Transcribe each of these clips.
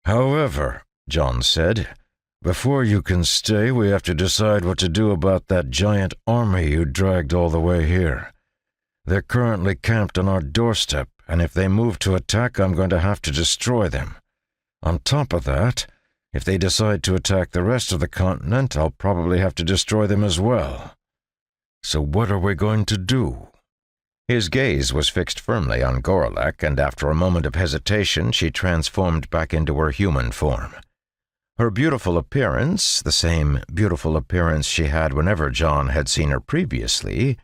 However, John said, before you can stay, we have to decide what to do about that giant army you dragged all the way here. They're currently camped on our doorstep, and if they move to attack, I'm going to have to destroy them. On top of that, if they decide to attack the rest of the continent, I'll probably have to destroy them as well. So what are we going to do? His gaze was fixed firmly on Gorlek, and after a moment of hesitation, she transformed back into her human form. Her beautiful appearance, the same beautiful appearance she had whenever John had seen her previously,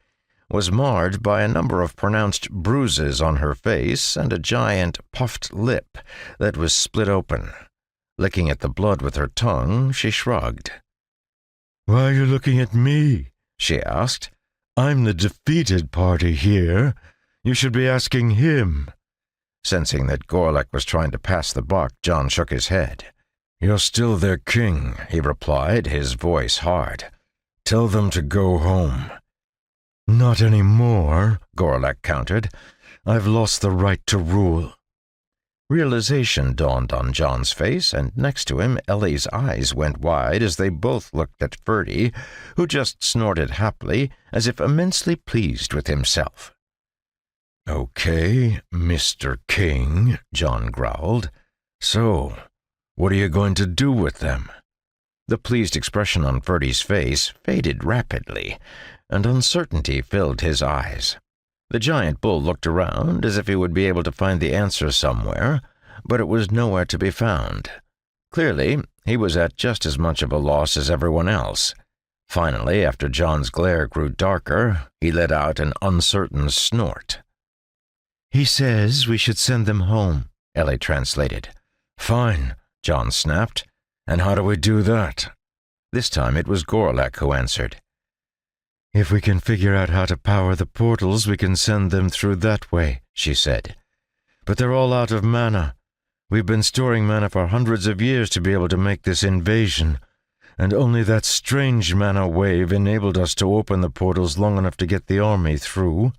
was marred by a number of pronounced bruises on her face and a giant puffed lip that was split open. Licking at the blood with her tongue, she shrugged. "Why are you looking at me?" she asked. "I'm the defeated party here. You should be asking him." Sensing that Gorlek was trying to pass the buck, John shook his head. "You're still their king," he replied, his voice hard. "Tell them to go home." "Not anymore," Gorlek countered. "I've lost the right to rule." Realization dawned on John's face, and next to him Ellie's eyes went wide as they both looked at Ferdie, who just snorted happily, as if immensely pleased with himself. "Okay, Mr. King," John growled. "So, what are you going to do with them?" The pleased expression on Ferdie's face faded rapidly, and uncertainty filled his eyes. The giant bull looked around as if he would be able to find the answer somewhere, but it was nowhere to be found. Clearly, he was at just as much of a loss as everyone else. Finally, after John's glare grew darker, he let out an uncertain snort. "He says we should send them home," Ellie translated. "Fine," John snapped. "And how do we do that?" This time it was Gorlek who answered. "If we can figure out how to power the portals, we can send them through that way," she said. "But they're all out of mana. We've been storing mana for hundreds of years to be able to make this invasion, and only that strange mana wave enabled us to open the portals long enough to get the army through."